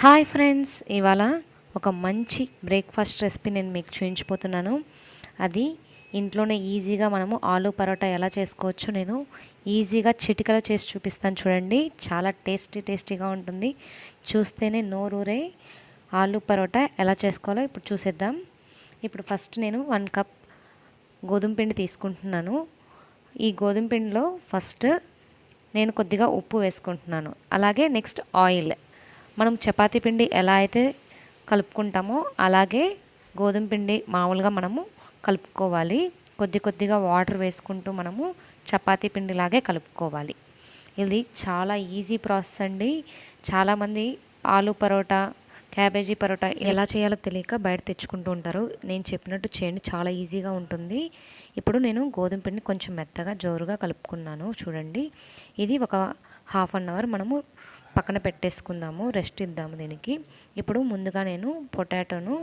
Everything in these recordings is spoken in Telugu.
హాయ్ ఫ్రెండ్స్, ఇవాళ ఒక మంచి బ్రేక్ఫాస్ట్ రెసిపీ నేను మీకు చూపించబోతున్నాను. అది ఇంట్లోనే ఈజీగా మనము ఆలూ పరోటా ఎలా చేసుకోవచ్చో నేను ఈజీగా చిటికలో చేసి చూపిస్తాను. చూడండి, చాలా టేస్టీగా ఉంటుంది. చూస్తేనే నోరూరే ఆలూ పరోటా ఎలా చేసుకోవాలో ఇప్పుడు చూసేద్దాం. ఇప్పుడు ఫస్ట్ నేను 1 కప్ గోధుమ పిండి తీసుకుంటున్నాను. ఈ గోధుమ పిండిలో ఫస్ట్ నేను కొద్దిగా ఉప్పు వేసుకుంటున్నాను. అలాగే నెక్స్ట్ ఆయిల్. మనం చపాతీ పిండి ఎలా అయితే కలుపుకుంటామో అలాగే గోధుమ పిండి మామూలుగా మనము కలుపుకోవాలి. కొద్దిగా వాటర్ వేసుకుంటూ మనము చపాతీ పిండిలాగే కలుపుకోవాలి. ఇది చాలా ఈజీ ప్రాసెస్ అండి. చాలామంది ఆలూ పరోటా, క్యాబేజీ పరోటా ఎలా చేయాలో తెలియక బయట తెచ్చుకుంటూ ఉంటారు. నేను చెప్పినట్టు చేయండి, చాలా ఈజీగా ఉంటుంది. ఇప్పుడు నేను గోధుమ పిండిని కొంచెం మెత్తగా జోరుగా కలుపుకున్నాను. చూడండి, ఇది ఒక హాఫ్ అన్ అవర్ మనము పక్కన పెట్టేసుకుందాము, రెస్ట్ ఇద్దాము దీనికి. ఇప్పుడు ముందుగా నేను పొటాటోను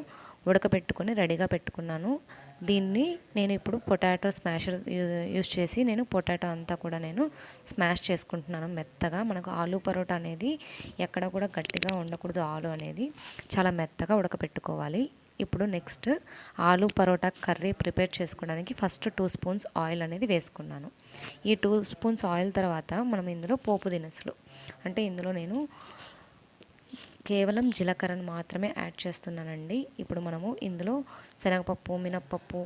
ఉడకబెట్టుకొని రెడీగా పెట్టుకున్నాను. దీన్ని నేను ఇప్పుడు పొటాటో స్మాషర్ యూస్ చేసి నేను పొటాటో అంతా కూడా నేను స్మాష్ చేసుకుంటున్నాను మెత్తగా. మనకు ఆలూ పరోటా అనేది ఎక్కడ కూడా గట్టిగా ఉండకూడదు. ఆలు అనేది చాలా మెత్తగా ఉడకబెట్టుకోవాలి. ఇప్పుడు next aloo paratha curry prepare చేసుకోవడానికి ఫస్ట్ 2 స్పూన్స్ ఆయిల్ అనేది వేసుకున్నాను. ఈ 2 స్పూన్స్ ఆయిల్ తర్వాత మనం ఇందులో పోపు దినుసులు, అంటే ఇందులో నేను కేవలం జీలకర్రను మాత్రమే యాడ్ చేస్తున్నానండి. ఇప్పుడు మనము ఇందులో శనగపప్పు, మినప్పప్పు,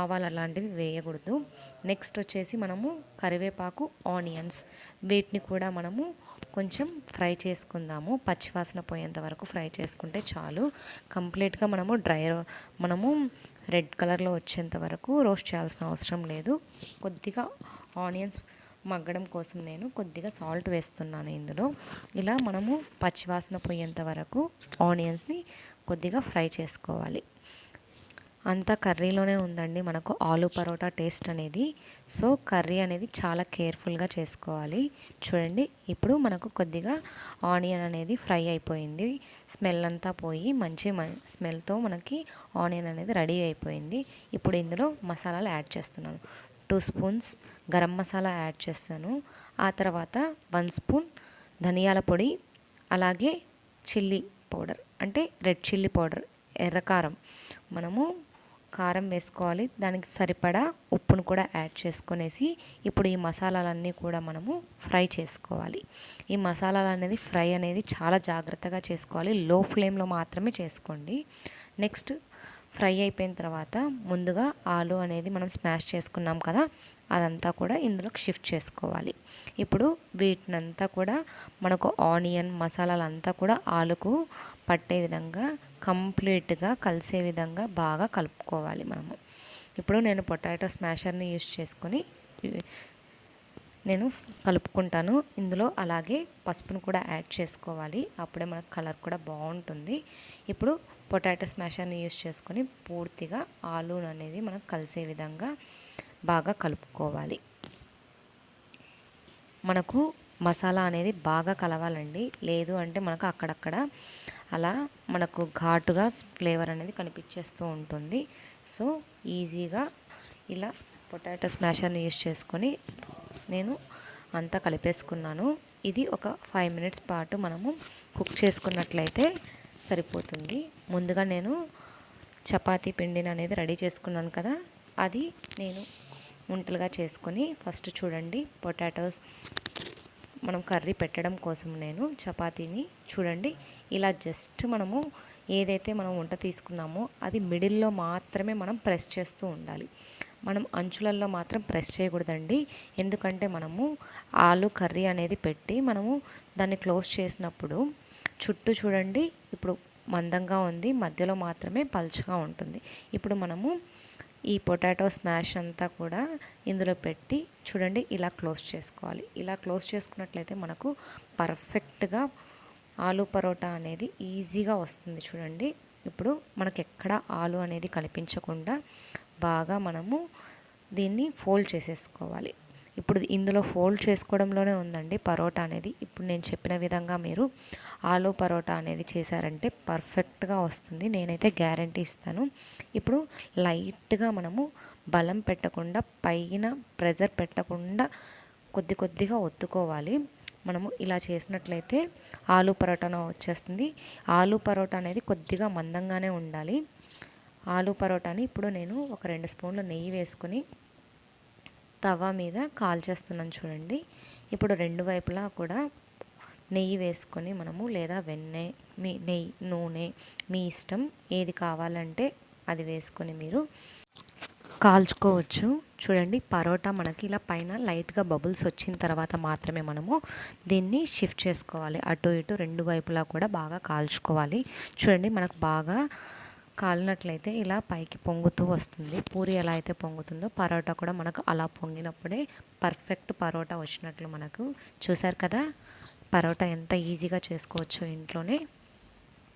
ఆవాలు అలాంటివి వేయకూడదు. నెక్స్ట్ వచ్చేసి మనము కరివేపాకు, ఆనియన్స్, వీటిని కూడా మనము కొంచెం ఫ్రై చేసుకుందాము. పచ్చివాసన పోయేంత వరకు ఫ్రై చేసుకుంటే చాలు. కంప్లీట్గా మనము రెడ్ కలర్లో వచ్చేంత వరకు రోస్ట్ చేయాల్సిన అవసరం లేదు. కొద్దిగా ఆనియన్స్ మగ్గడం కోసం నేను కొద్దిగా సాల్ట్ వేస్తున్నాను ఇందులో. ఇలా మనము పచ్చివాసన పోయేంత వరకు ఆనియన్స్ని కొద్దిగా ఫ్రై చేసుకోవాలి. అంతా కర్రీలోనే ఉందండి మనకు ఆలూ పరోటా టేస్ట్ అనేది. సో కర్రీ అనేది చాలా కేర్ఫుల్గా చేసుకోవాలి. చూడండి, ఇప్పుడు మనకు కొద్దిగా ఆనియన్ అనేది ఫ్రై అయిపోయింది. స్మెల్ అంతా పోయి మంచి స్మెల్తో మనకి ఆనియన్ అనేది రెడీ అయిపోయింది. ఇప్పుడు ఇందులో మసాలాలు యాడ్ చేస్తున్నాను. 2 స్పూన్స్ గరం మసాలా యాడ్ చేస్తాను. ఆ తర్వాత 1 స్పూన్ ధనియాల పొడి, అలాగే చిల్లీ పౌడర్, అంటే రెడ్ చిల్లీ పౌడర్, ఎర్రకారం. మనము కారం వేసుకోవాలి, దానికి సరిపడా ఉప్పును కూడా యాడ్ చేసుకొనేసి ఇప్పుడు ఈ మసాలాలన్నీ కూడా మనము ఫ్రై చేసుకోవాలి. ఈ మసాలాలు అనేది ఫ్రై అనేది చాలా జాగ్రత్తగా చేసుకోవాలి. లో ఫ్లేమ్లో మాత్రమే చేసుకోండి. నెక్స్ట్ ఫ్రై అయిపోయిన తర్వాత ముందుగా ఆలు అనేది మనం స్మాష్ చేసుకున్నాం కదా, అదంతా కూడా ఇందులోకి షిఫ్ట్ చేసుకోవాలి. ఇప్పుడు వీటినంతా కూడా మనకు ఆనియన్ మసాలాలంతా కూడా ఆలుకు పట్టే విధంగా కంప్లీట్గా కలిసే విధంగా బాగా కలుపుకోవాలి మనము. ఇప్పుడు నేను పొటాటో స్మాషర్ని యూస్ చేసుకొని నేను కలుపుకుంటాను. ఇందులో అలాగే పసుపును కూడా యాడ్ చేసుకోవాలి, అప్పుడే మనకు కలర్ కూడా బాగుంటుంది. ఇప్పుడు పొటాటో స్మాషర్ని యూస్ చేసుకొని పూర్తిగా ఆలూ అనేది మనకు కలిసే విధంగా బాగా కలుపుకోవాలి. మనకు మసాలా అనేది బాగా కలవాలండి, లేదు అంటే మనకు అక్కడక్కడ అలా మనకు ఘాటుగా ఫ్లేవర్ అనేది కనిపించేస్తూ ఉంటుంది. సో ఈజీగా ఇలా పొటాటో స్మాషర్ని యూస్ చేసుకొని నేను అంతా కలిపేసుకున్నాను. ఇది ఒక 5 మినిట్స్ పాటు మనము కుక్ చేసుకున్నట్లయితే సరిపోతుంది. ముందుగా నేను చపాతీ పిండిని అనేది రెడీ చేసుకున్నాను కదా, అది నేను ఉంటలుగా చేసుకొని ఫస్ట్ చూడండి పొటాటోస్ మనం కర్రీ పెట్టడం కోసం నేను చపాతీని చూడండి ఇలా జస్ట్ మనము ఏదైతే మనం వంట తీసుకున్నామో అది మిడిల్లో మాత్రమే మనం ప్రెస్ చేస్తూ ఉండాలి. మనం అంచులలో మాత్రం ప్రెస్ చేయకూడదండి. ఎందుకంటే మనము ఆలు కర్రీ అనేది పెట్టి మనము దాన్ని క్లోజ్ చేసినప్పుడు చుట్టూ చూడండి ఇప్పుడు మందంగా ఉంది, మధ్యలో మాత్రమే పల్చగా ఉంటుంది. ఇప్పుడు మనము ఈ పొటాటో స్మాష్ అంతా కూడా ఇందులో పెట్టి చూడండి ఇలా క్లోజ్ చేసుకోవాలి. ఇలా క్లోజ్ చేసుకున్నట్లయితే మనకు పర్ఫెక్ట్గా ఆలూ పరోటా అనేది ఈజీగా వస్తుంది. చూడండి, ఇప్పుడు మనకు ఎక్కడ ఆలు అనేది కనిపించకుండా బాగా మనము దీన్ని ఫోల్డ్ చేసేసుకోవాలి. ఇప్పుడు ఇందులో ఫోల్డ్ చేసుకోవడంలోనే ఉందండి పరోటా అనేది. ఇప్పుడు నేను చెప్పిన విధంగా మీరు ఆలూ పరోటా అనేది చేశారంటే పర్ఫెక్ట్గా వస్తుంది, నేనైతే గ్యారంటీ ఇస్తాను. ఇప్పుడు లైట్గా మనము బలం పెట్టకుండా, పైన ప్రెజర్ పెట్టకుండా కొద్దిగా ఒత్తుకోవాలి. మనము ఇలా చేసినట్లయితే ఆలు పరోటా వచ్చేస్తుంది. ఆలు పరోటా అనేది కొద్దిగా మందంగానే ఉండాలి. ఆలు పరోటాని ఇప్పుడు నేను ఒక 2 స్పూన్లు నెయ్యి వేసుకొని తవా మీద కాల్చేస్తున్నాను చూడండి. ఇప్పుడు 2 వైపులా కూడా నెయ్యి వేసుకొని మనము, లేదా వెన్నె, నూనె మీ ఇష్టం ఏది కావాలంటే అది వేసుకొని మీరు కాల్చుకోవచ్చు. చూడండి, పరోటా మనకి ఇలా పైన లైట్గా బబుల్స్ వచ్చిన తర్వాత మాత్రమే మనము దీన్ని షిఫ్ట్ చేసుకోవాలి. అటు ఇటు 2 వైపులా కూడా బాగా కాల్చుకోవాలి. చూడండి, మనకు బాగా కాలినట్లయితే ఇలా పైకి పొంగుతూ వస్తుంది. పూరి ఎలా అయితే పొంగుతుందో పరోటా కూడా మనకు అలా పొంగినప్పుడే పర్ఫెక్ట్ పరోటా వచ్చినట్లు మనకు. చూసారు కదా పరోటా ఎంత ఈజీగా చేసుకోవచ్చు ఇంట్లోనే.